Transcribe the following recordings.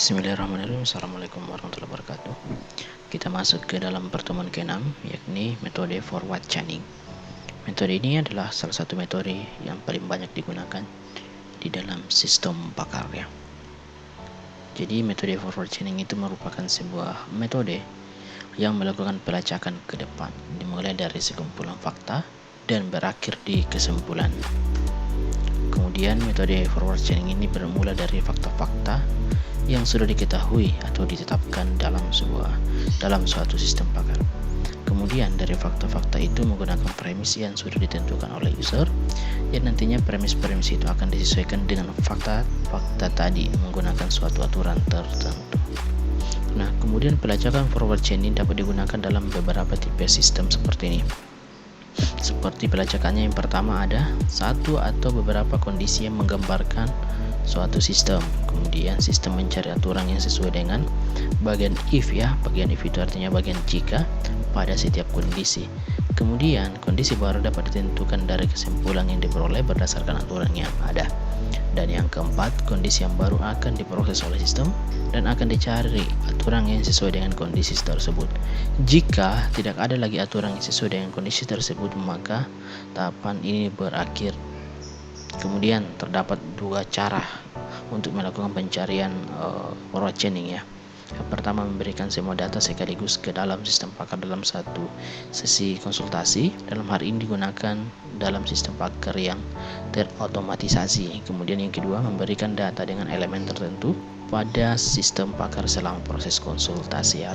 Bismillahirrahmanirrahim. Assalamualaikum warahmatullahi wabarakatuh. Kita masuk ke dalam pertemuan ke-6, yakni metode forward chaining. Metode ini adalah salah satu metode yang paling banyak digunakan di dalam sistem pakar ya. Jadi metode forward chaining itu merupakan sebuah metode yang melakukan pelacakan ke depan, dimulai dari sekumpulan fakta dan berakhir di kesimpulan. Kemudian metode forward chaining ini bermula dari fakta-fakta yang sudah diketahui atau ditetapkan dalam suatu sistem pakar. Kemudian dari fakta-fakta itu menggunakan premis yang sudah ditentukan oleh user, yang nantinya premis-premis itu akan disesuaikan dengan fakta-fakta tadi menggunakan suatu aturan tertentu. Nah, kemudian pelacakan forward chaining dapat digunakan dalam beberapa tipe sistem seperti ini. Seperti pelacakannya yang pertama ada satu atau beberapa kondisi yang menggambarkan suatu sistem. Kemudian sistem mencari aturan yang sesuai dengan bagian if ya. Bagian if itu artinya bagian jika pada setiap kondisi. Kemudian kondisi baru dapat ditentukan dari kesimpulan yang diperoleh berdasarkan aturan yang ada. Dan yang keempat, kondisi yang baru akan diproses oleh sistem dan akan dicari aturan yang sesuai dengan kondisi tersebut. Jika tidak ada lagi aturan yang sesuai dengan kondisi tersebut, maka tahapan ini berakhir. Kemudian terdapat dua cara untuk melakukan pencarian forward chaining ya. Yang pertama, memberikan semua data sekaligus ke dalam sistem pakar dalam satu sesi konsultasi. Dalam hal ini digunakan dalam sistem pakar yang terotomatisasi. Kemudian yang kedua, memberikan data dengan elemen tertentu pada sistem pakar selama proses konsultasi.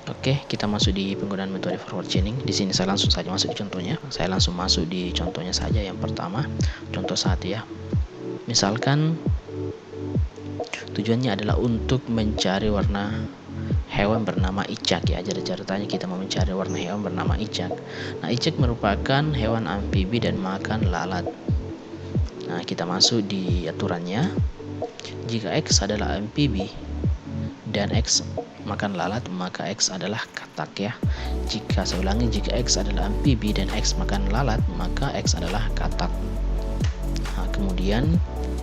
Oke, kita masuk di penggunaan metode forward chaining. Di sini saya langsung saja masuk di contohnya. Saya langsung masuk di contohnya saja. Yang pertama, contoh 1 ya. Misalkan tujuannya adalah untuk mencari warna hewan bernama icak ya. Jadi ceritanya kita mau mencari warna hewan bernama icak. Nah, icak merupakan hewan amfibi dan makan lalat. Nah, kita masuk di aturannya. Jika X adalah amfibi dan X makan lalat, maka X adalah katak ya. Jika X adalah amfibi dan X makan lalat, maka X adalah katak. Nah, kemudian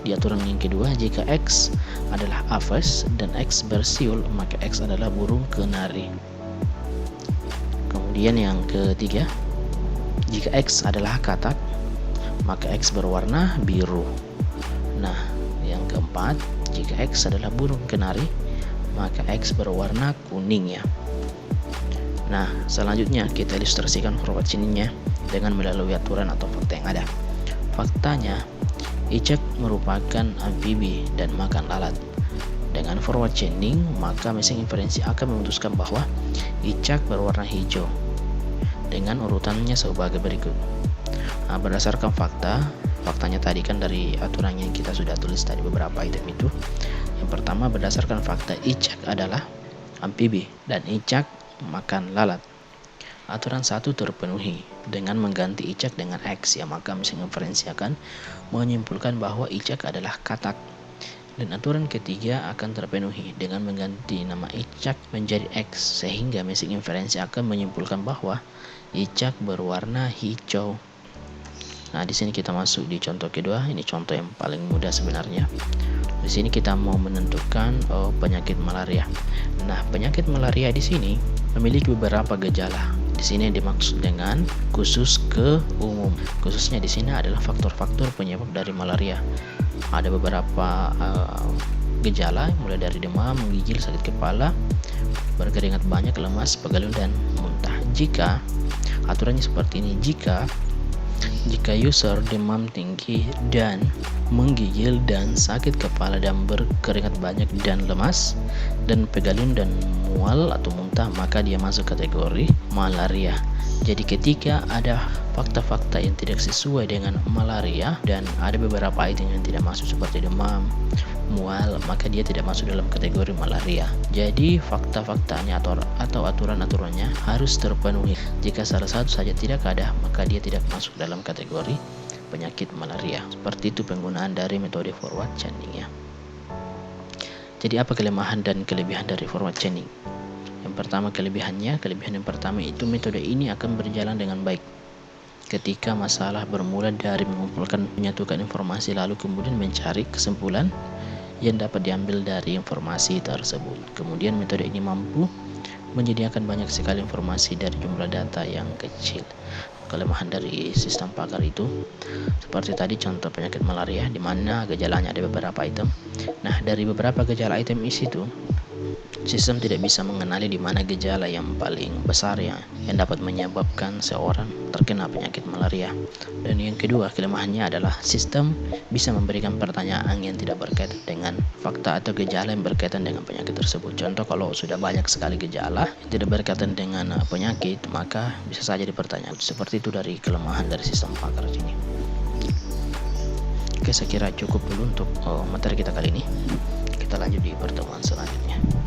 di aturan yang kedua, jika X adalah aves dan X bersiul, maka X adalah burung kenari. Kemudian yang ketiga, jika X adalah katak, maka X berwarna biru. Nah, yang keempat, jika X adalah burung kenari, maka X berwarna kuning ya. Nah, selanjutnya kita ilustrasikan forward chainingnya dengan melalui aturan atau fakta yang ada. Faktanya, icak merupakan amfibi dan makan lalat. Dengan forward chaining, maka mesin inferensi akan memutuskan bahwa icak berwarna hijau dengan urutannya sebagai berikut. Nah, berdasarkan faktanya tadi kan dari aturan yang kita sudah tulis tadi beberapa item itu. Yang pertama, berdasarkan fakta icak adalah amfibi dan icak makan lalat. Aturan 1 terpenuhi dengan mengganti icak dengan X ya, maka mesin inferensi akan menyimpulkan bahwa icak adalah katak. Dan aturan ketiga akan terpenuhi dengan mengganti nama icak menjadi X, sehingga mesin inferensi akan menyimpulkan bahwa icak berwarna hijau. Nah, di sini kita masuk di contoh kedua. Ini contoh yang paling mudah sebenarnya. Di sini kita mau menentukan penyakit malaria. Nah, penyakit malaria di sini memiliki beberapa gejala. Di sini dimaksud dengan khusus ke umum. Khususnya di sini adalah faktor-faktor penyebab dari malaria. Ada beberapa gejala mulai dari demam, menggigil, sakit kepala, berkeringat banyak, lemas, pegalun dan muntah. Jika aturannya seperti ini, jika user demam tinggi dan menggigil dan sakit kepala dan berkeringat banyak dan lemas dan pegalun dan mual atau muntah, maka dia masuk kategori malaria. Jadi ketika ada fakta-fakta yang tidak sesuai dengan malaria dan ada beberapa item yang tidak masuk seperti demam, mual, maka dia tidak masuk dalam kategori malaria. Jadi fakta-faktanya atau aturan-aturannya harus terpenuhi. Jika salah satu saja tidak ada, maka dia tidak masuk dalam kategori penyakit malaria. Seperti itu penggunaan dari metode forward chaining ya. Jadi apa kelemahan dan kelebihan dari forward chaining? Yang pertama, kelebihan yang pertama itu metode ini akan berjalan dengan baik ketika masalah bermula dari mengumpulkan menyatukan informasi lalu kemudian mencari kesimpulan yang dapat diambil dari informasi tersebut. Kemudian metode ini mampu menyediakan banyak sekali informasi dari jumlah data yang kecil. Kelemahan dari sistem pakar itu seperti tadi contoh penyakit malaria, di mana gejalanya ada beberapa item. Nah, dari beberapa gejala item isi itu, sistem tidak bisa mengenali di mana gejala yang paling besar yang dapat menyebabkan seorang terkena penyakit malaria. Dan yang kedua, kelemahannya adalah sistem bisa memberikan pertanyaan yang tidak berkaitan dengan fakta atau gejala yang berkaitan dengan penyakit tersebut. Contoh, kalau sudah banyak sekali gejala yang tidak berkaitan dengan penyakit, maka bisa saja dipertanyakan. Seperti itu dari kelemahan dari sistem pakar ini. Oke, saya kira cukup dulu untuk materi kita kali ini. Kita lanjut di pertemuan selanjutnya.